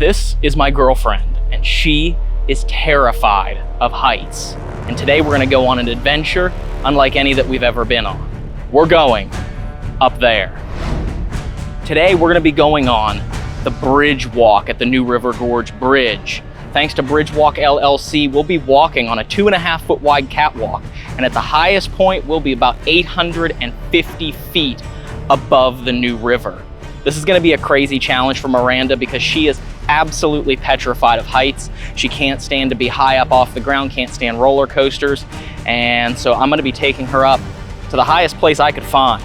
This is my girlfriend, and she is terrified of heights. And today we're gonna go on an adventure unlike any that we've ever been on. We're going up there. Today we're gonna be going on the bridge walk at the new River Gorge Bridge. Thanks to Bridgewalk LLC, we'll be walking on a 2.5 foot wide catwalk, and at the highest point, we'll be about 850 feet above the new river. This is gonna be a crazy challenge for Miranda because she is absolutely petrified of heights. She can't stand to be high up off the ground, can't stand roller coasters, and so I'm gonna be taking her up to the highest place I could find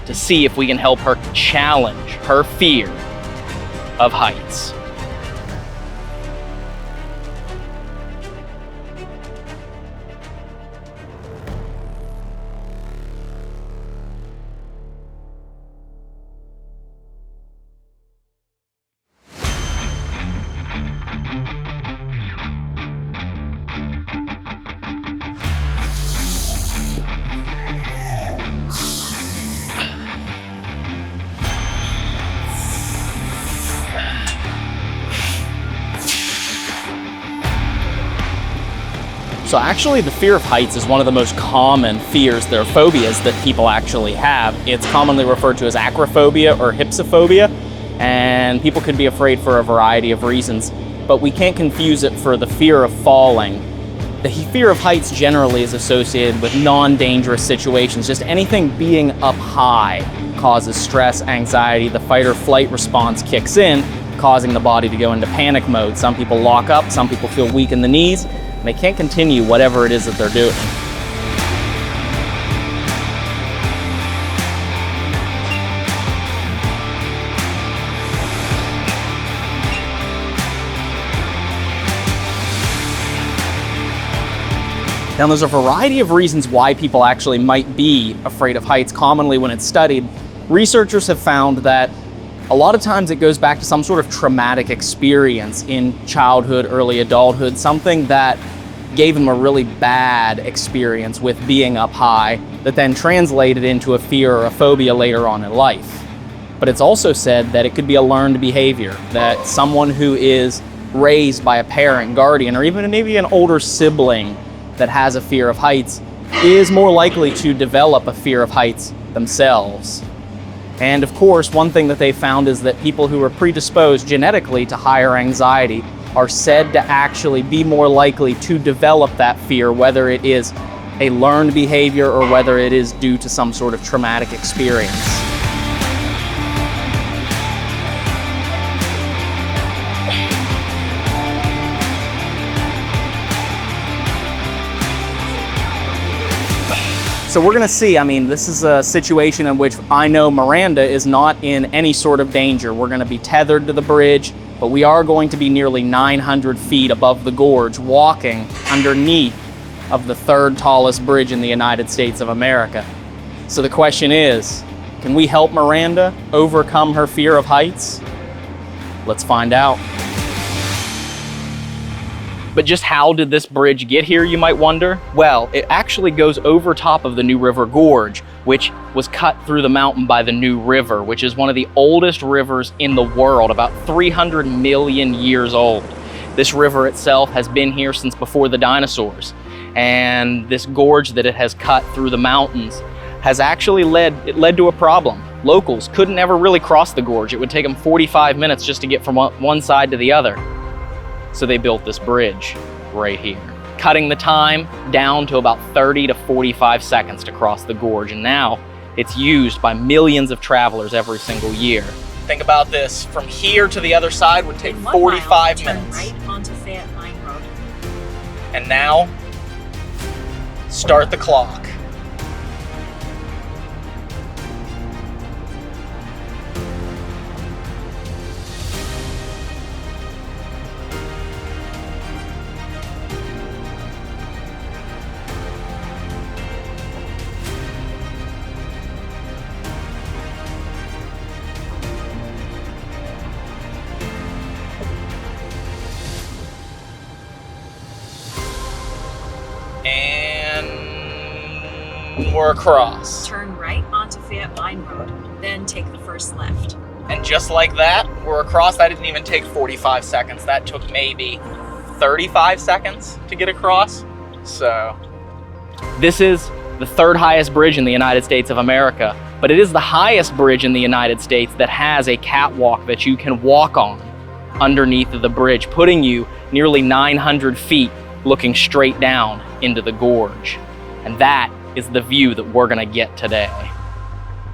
to see if we can help her challenge her fear of heights. So actually the fear of heights is one of the most common fears. There are phobias that people actually have. It's commonly referred to as acrophobia or hypsophobia, and people could be afraid for a variety of reasons, but we can't confuse it for the fear of falling. The fear of heights generally is associated with non-dangerous situations. Just anything being up high causes stress, anxiety, the fight or flight response kicks in, causing the body to go into panic mode. Some people lock up, some people feel weak in the knees, and they can't continue whatever it is that they're doing. Now, there's a variety of reasons why people actually might be afraid of heights. Commonly, when it's studied, researchers have found that a lot of times it goes back to some sort of traumatic experience in childhood, early adulthood, something that gave them a really bad experience with being up high that then translated into a fear or a phobia later on in life. But it's also said that it could be a learned behavior, that someone who is raised by a parent, guardian, or even maybe an older sibling that has a fear of heights is more likely to develop a fear of heights themselves. And of course, one thing that they found is that people who are predisposed genetically to higher anxiety are said to actually be more likely to develop that fear, whether it is a learned behavior or whether it is due to some sort of traumatic experience. So we're gonna see, this is a situation in which I know Miranda is not in any sort of danger. We're gonna be tethered to the bridge, but we are going to be nearly 900 feet above the gorge, walking underneath of the third tallest bridge in the United States of America. So the question is, can we help Miranda overcome her fear of heights? Let's find out. But just how did this bridge get here, you might wonder? Well, it actually goes over top of the new River Gorge, which was cut through the mountain by the New River, which is one of the oldest rivers in the world, about 300 million years old. This river itself has been here since before the dinosaurs. And this gorge that it has cut through the mountains has actually led to a problem. Locals couldn't ever really cross the gorge. It would take them 45 minutes just to get from one side to the other. So they built this bridge right here, cutting the time down to about 30 to 45 seconds to cross the gorge. And now it's used by millions of travelers every single year. Think about this, from here to the other side would take 45 minutes. Right onto Fayette Line Road. And now, start the clock. And we're across. Turn right onto Fayette Line Road, then take the first left. And just like that, we're across. That didn't even take 45 seconds. That took maybe 35 seconds to get across. So this is the third highest bridge in the United States of America, but it is the highest bridge in the United States that has a catwalk that you can walk on underneath of the bridge, putting you nearly 900 feet looking straight down into the gorge. And that is the view that we're gonna get today.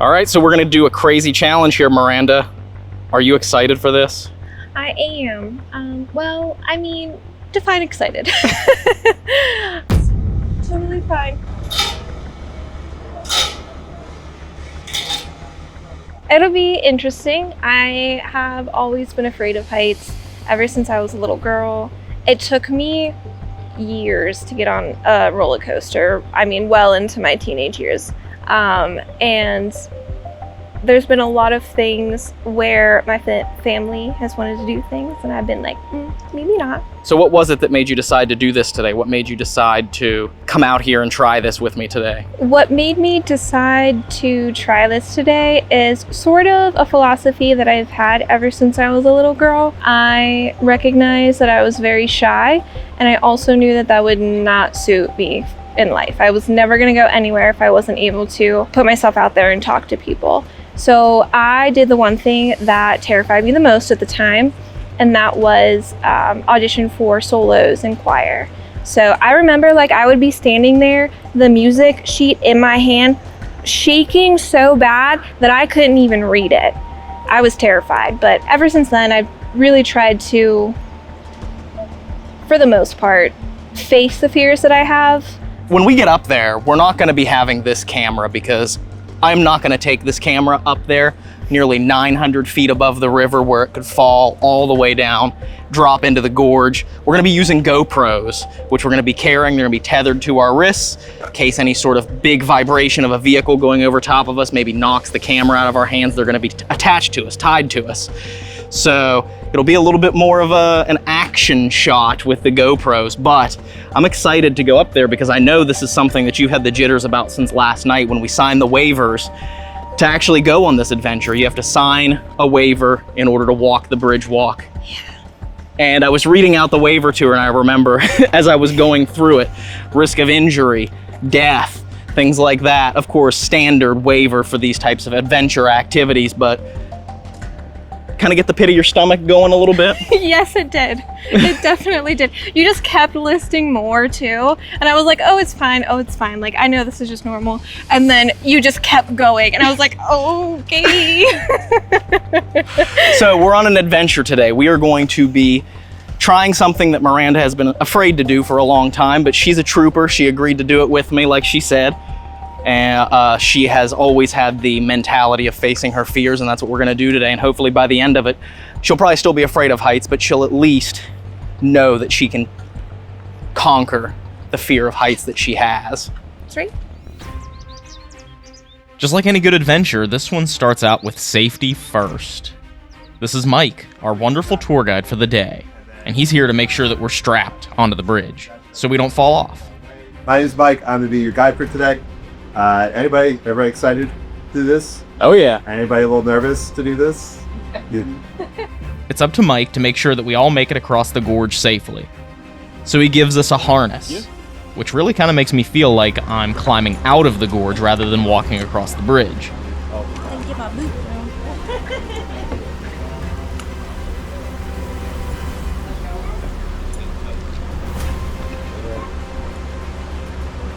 All right, so we're gonna do a crazy challenge here, Miranda. Are you excited for this? I am. Well, I mean, define excited. Totally fine. It'll be interesting. I have always been afraid of heights ever since I was a little girl. It took me years to get on a roller coaster. I mean, well into my teenage years. And there's been a lot of things where my family has wanted to do things, and I've been like, maybe not. So what was it that made you decide to do this today? What made you decide to come out here and try this with me today? What made me decide to try this today is sort of a philosophy that I've had ever since I was a little girl. I recognized that I was very shy, and I also knew that that would not suit me in life. I was never going to go anywhere if I wasn't able to put myself out there and talk to people. So I did the one thing that terrified me the most at the time, and that was audition for solos in choir. So I remember like I would be standing there, the music sheet in my hand, shaking so bad that I couldn't even read it. I was terrified, but ever since then I've really tried to, for the most part, face the fears that I have. When we get up there, we're not gonna be having this camera because I'm not gonna take this camera up there nearly 900 feet above the river where it could fall all the way down, drop into the gorge. We're gonna be using GoPros, which we're gonna be carrying. They're gonna be tethered to our wrists in case any sort of big vibration of a vehicle going over top of us maybe knocks the camera out of our hands. They're gonna be attached to us, tied to us. So it'll be a little bit more of an action shot with the GoPros, but I'm excited to go up there because I know this is something that you've had the jitters about since last night when we signed the waivers to actually go on this adventure. You have to sign a waiver in order to walk the bridge walk. Yeah. And I was reading out the waiver to her, and I remember as I was going through it, risk of injury, death, things like that. Of course, standard waiver for these types of adventure activities, but kind of get the pit of your stomach going a little bit? Yes, it did. It definitely did. You just kept listing more too. And I was like, oh, it's fine. Oh, it's fine. Like, I know this is just normal. And then you just kept going. And I was like, okay. So we're on an adventure today. We are going to be trying something that Miranda has been afraid to do for a long time, but she's a trooper. She agreed to do it with me, like she said. And she has always had the mentality of facing her fears, and that's what we're gonna do today. And hopefully by the end of it, she'll probably still be afraid of heights, but she'll at least know that she can conquer the fear of heights that she has. That's right. Just like any good adventure, this one starts out with safety first. This is Mike, our wonderful tour guide for the day, and he's here to make sure that we're strapped onto the bridge so we don't fall off. My name is Mike. I'm gonna be your guide for today. Everybody excited to do this? Oh yeah. Anybody a little nervous to do this? Yeah. It's up to Mike to make sure that we all make it across the gorge safely. So he gives us a harness, which really kind of makes me feel like I'm climbing out of the gorge rather than walking across the bridge. Get my boot,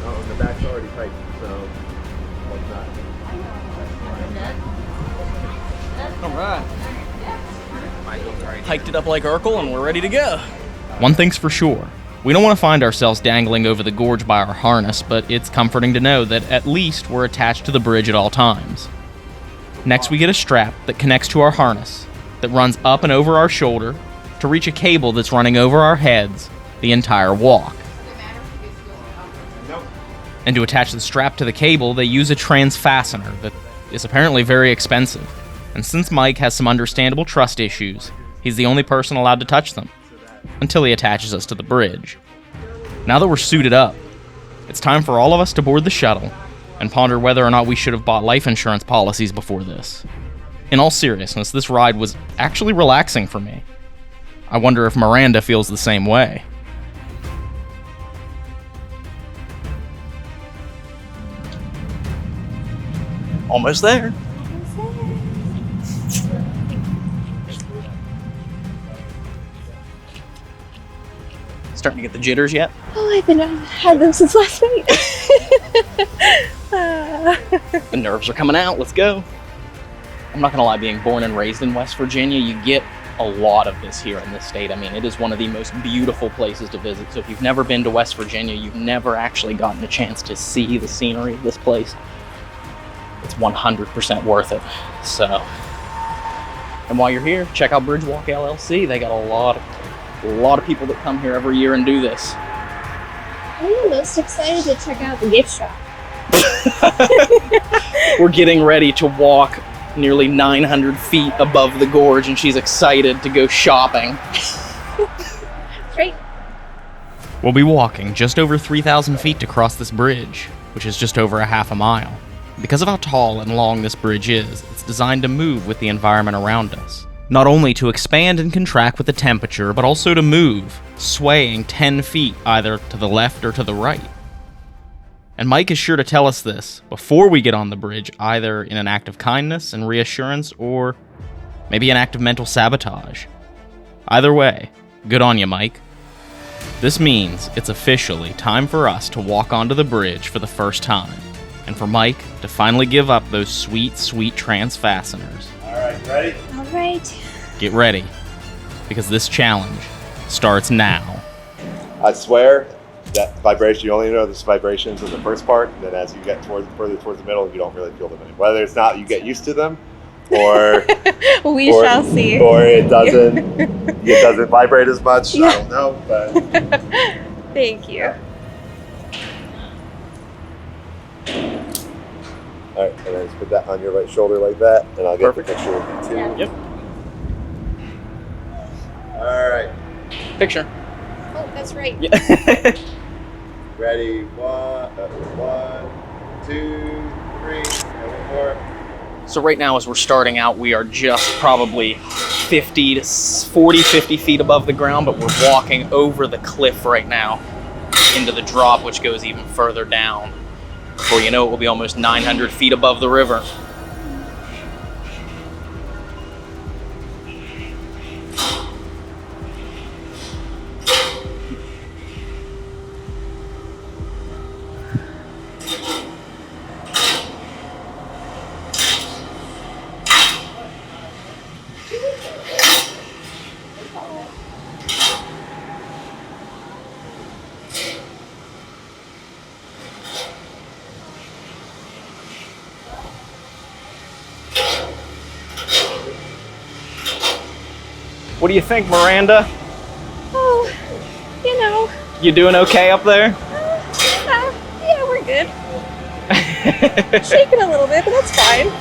Oh, the back's already tight, so what's not? All right. Hiked it up like Urkel and we're ready to go. One thing's for sure, we don't want to find ourselves dangling over the gorge by our harness, but it's comforting to know that at least we're attached to the bridge at all times. Next, we get a strap that connects to our harness, that runs up and over our shoulder to reach a cable that's running over our heads the entire walk. And to attach the strap to the cable, they use a trans fastener that is apparently very expensive. And since Mike has some understandable trust issues, he's the only person allowed to touch them, until he attaches us to the bridge. Now that we're suited up, it's time for all of us to board the shuttle and ponder whether or not we should have bought life insurance policies before this. In all seriousness, this ride was actually relaxing for me. I wonder if Miranda feels the same way. Almost there. Starting to get the jitters yet? Oh, I've had them since last night. The nerves are coming out. Let's go. I'm not gonna lie, being born and raised in West Virginia, you get a lot of this here in this state. I mean, it is one of the most beautiful places to visit. So if you've never been to West Virginia, you've never actually gotten a chance to see the scenery of this place, it's 100% worth it. So, and while you're here, check out Bridgewalk LLC. They got a lot of people that come here every year and do this. I'm most excited to check out the gift shop. We're getting ready to walk nearly 900 feet above the gorge, and she's excited to go shopping. Right. We'll be walking just over 3,000 feet to cross this bridge, which is just over a half a mile. Because of how tall and long this bridge is, it's designed to move with the environment around us. Not only to expand and contract with the temperature, but also to move, swaying 10 feet either to the left or to the right. And Mike is sure to tell us this before we get on the bridge, either in an act of kindness and reassurance, or maybe an act of mental sabotage. Either way, good on you, Mike. This means it's officially time for us to walk onto the bridge for the first time, and for Mike to finally give up those sweet, sweet trans fasteners. All right, ready? All right. Get ready, because this challenge starts now. I swear that vibration, you only know this vibrations in the first part, and then as you get further towards the middle, you don't really feel them anymore. Whether it's not you get used to them, or We shall see. or it doesn't vibrate as much. I don't know, but Thank you. all right, and then just put that on your right shoulder like that, and I'll get the picture with you too. Yep. All right, Picture. Oh, that's right. Yeah. ready? One, 2, 3, and one more. So right now, as we're starting out, we are just probably 50 feet above the ground, but we're walking over the cliff right now into the drop, which goes even further down. Before you know it, we'll be almost 900 feet above the river. What do you think, Miranda? Oh, you know. You doing okay up there? Yeah, we're good. Shaking a little bit, but that's fine.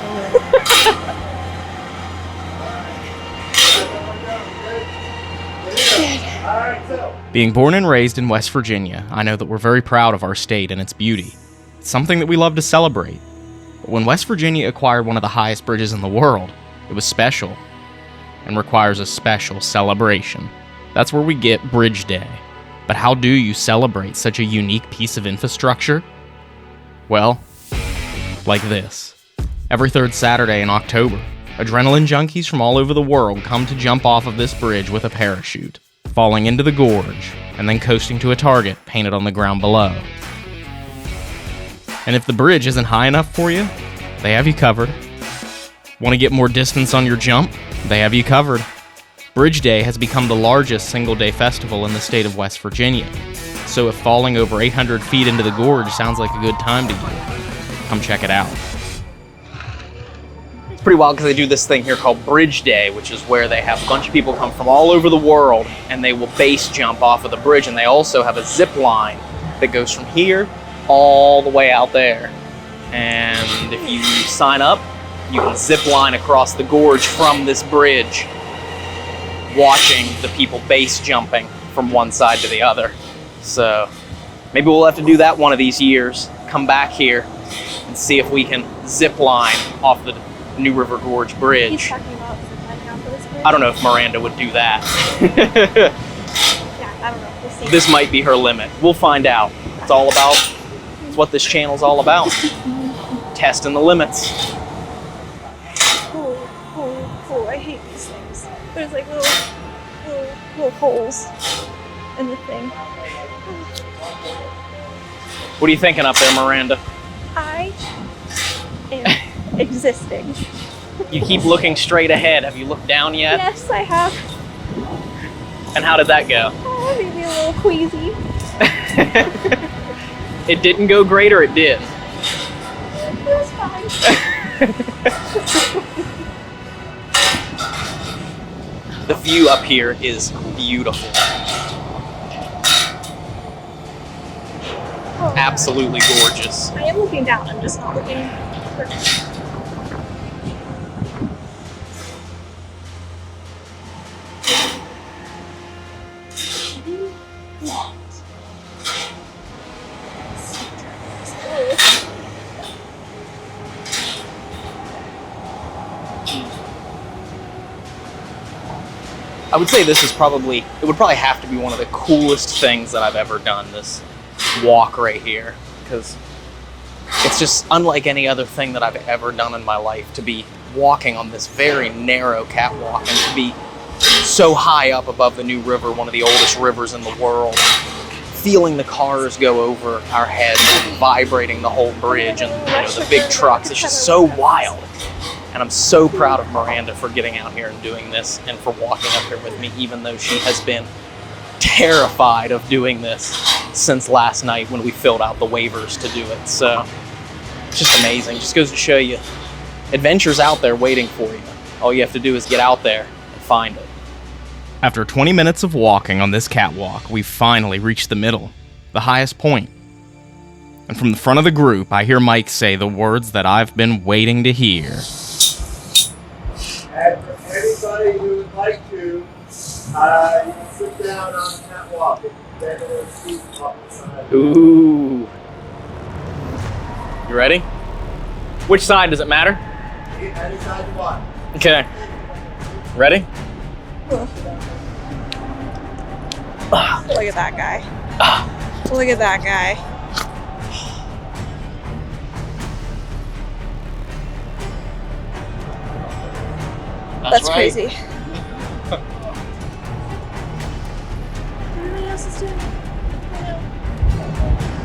Being born and raised in West Virginia, I know that we're very proud of our state and its beauty. It's something that we love to celebrate. But when West Virginia acquired one of the highest bridges in the world, it was special and requires a special celebration. That's where we get Bridge Day. But how do you celebrate such a unique piece of infrastructure? Well, like this. Every third Saturday in October, adrenaline junkies from all over the world come to jump off of this bridge with a parachute, falling into the gorge, and then coasting to a target painted on the ground below. And if the bridge isn't high enough for you, they have you covered. Want to get more distance on your jump? They have you covered. Bridge Day has become the largest single-day festival in the state of West Virginia. So if falling over 800 feet into the gorge sounds like a good time to you, come check it out. It's pretty wild because they do this thing here called Bridge Day, which is where they have a bunch of people come from all over the world and they will base jump off of the bridge, and they also have a zip line that goes from here all the way out there. And if you sign up, you can zip line across the gorge from this bridge, watching the people base jumping from one side to the other. So maybe we'll have to do that one of these years. Come back here and see if we can zip line off the New River Gorge He's Bridge. talking about ziplining off of this bridge. I don't know if Miranda would do that. Yeah, I don't know. We'll see. This might be her limit. We'll find out. It's what this channel's all about. Testing the limits. Oh, I hate these things. There's like little holes in the thing. What are you thinking up there, Miranda? I am existing. You keep looking straight ahead. Have you looked down yet? Yes, I have. And how did that go? Oh, maybe a little queasy. It didn't go great, or it did? It was fine. The view up here is beautiful. Oh, Absolutely gorgeous. I am looking down. I'm just not looking. I would say this is it would probably have to be one of the coolest things that I've ever done, this walk right here, because it's just unlike any other thing that I've ever done in my life, to be walking on this very narrow catwalk and to be so high up above the New River, one of the oldest rivers in the world, feeling the cars go over our heads and vibrating the whole bridge and the big trucks. It's just so wild. And I'm so proud of Miranda for getting out here and doing this and for walking up here with me, even though she has been terrified of doing this since last night when we filled out the waivers to do it. So it's just amazing. Just goes to show you, adventure's out there waiting for you. All you have to do is get out there and find it. After 20 minutes of walking on this catwalk, we finally reached the middle, the highest point. And from the front of the group, I hear Mike say the words that I've been waiting to hear. And for anybody who would like to, you can sit down on the catwalk and stand in a seat off the side. Ooh. You ready? Which side does it matter? Any side you want. Okay. Ready? Look at that guy. Look at that guy. That's right. crazy. Everybody else is doing it.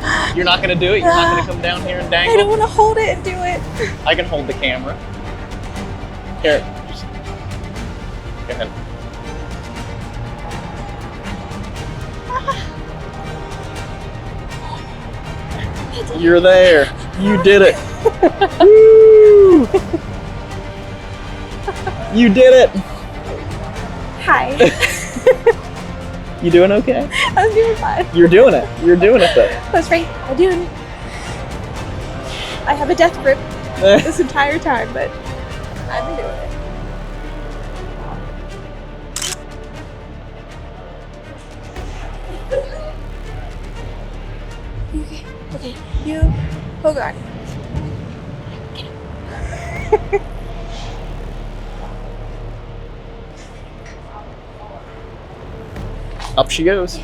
I know. You're not gonna do it? You're not gonna come down here and I dangle? don't want to hold it and do it. I can hold the camera. Here, just go ahead. You're there. You did it. Woo! You did it. Hi. You doing okay? I'm doing fine. You're doing it. You're doing it though. That's right. I'm doing it. I have a death grip this entire time, but I've been doing it. Okay. You hold on. Up she goes.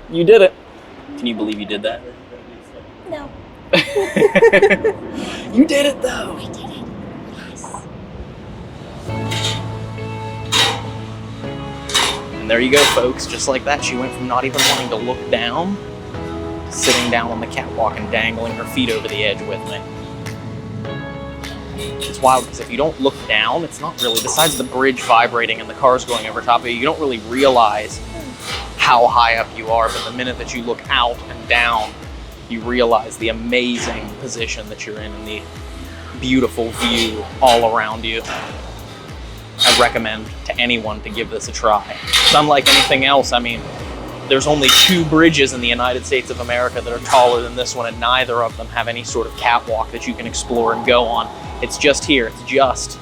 You did it. Can you believe you did that? No. You did it though. I did it. And there you go, folks. Just like that, she went from not even wanting to look down to sitting down on the catwalk and dangling her feet over the edge with me. It's wild because if you don't look down, it's not really, besides the bridge vibrating and the cars going over top of you, you don't really realize how high up you are. But the minute that you look out and down, you realize the amazing position that you're in and the beautiful view all around you. I'd recommend to anyone to give this a try. It's unlike anything else. I mean, there's only 2 bridges in the United States of America that are taller than this one, and neither of them have any sort of catwalk that you can explore and go on. It's just here. It's just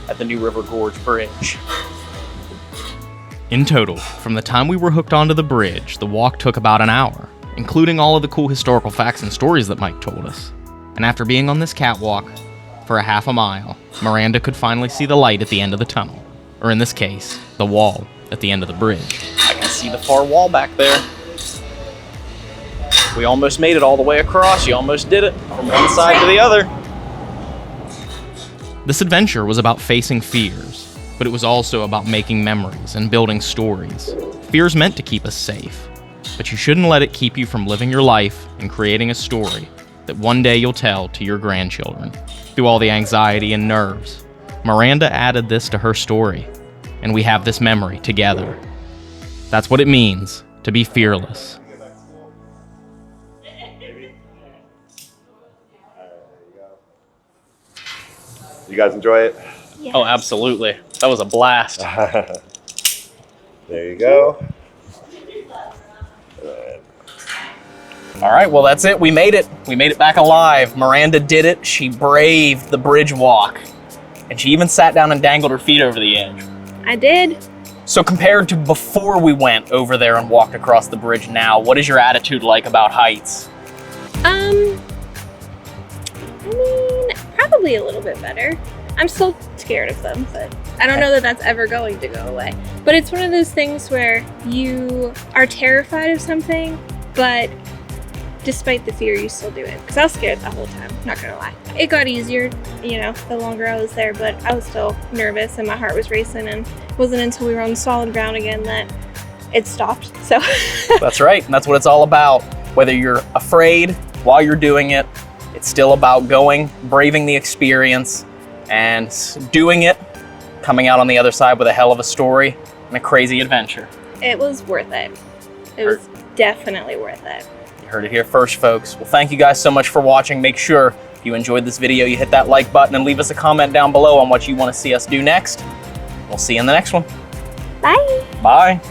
at the New River Gorge Bridge. In total, from the time we were hooked onto the bridge, the walk took about an hour, including all of the cool historical facts and stories that Mike told us. And after being on this catwalk for a half a mile, Miranda could finally see the light at the end of the tunnel. Or in this case, the wall at the end of the bridge. I can see the far wall back there. We almost made it all the way across. You almost did it from one side to the other. This adventure was about facing fears, but it was also about making memories and building stories. Fear's meant to keep us safe, but you shouldn't let it keep you from living your life and creating a story that one day you'll tell to your grandchildren. Through all the anxiety and nerves, Miranda added this to her story, and we have this memory together. That's what it means to be fearless. You guys enjoy it? Yes. Oh, absolutely. That was a blast. There you go. All right, well, that's it. We made it. We made it back alive. Miranda did it. She braved the bridge walk. And she even sat down and dangled her feet over the edge. I did. So compared to before we went over there and walked across the bridge now, what is your attitude like about heights? I mean, probably a little bit better. I'm still scared of them, but I don't know that that's ever going to go away. But it's one of those things where you are terrified of something, but despite the fear, you still do it. Because I was scared the whole time, not gonna lie. It got easier, you know, the longer I was there, but I was still nervous and my heart was racing, and it wasn't until we were on solid ground again that it stopped, so. That's right, and that's what it's all about. Whether you're afraid while you're doing it, it's still about going, braving the experience, and doing it, coming out on the other side with a hell of a story and a crazy adventure. It was worth it. It was definitely worth it. You heard it here first, folks. Well, thank you guys so much for watching. Make sure if you enjoyed this video, you hit that like button and leave us a comment down below on what you want to see us do next. We'll see you in the next one. Bye. Bye.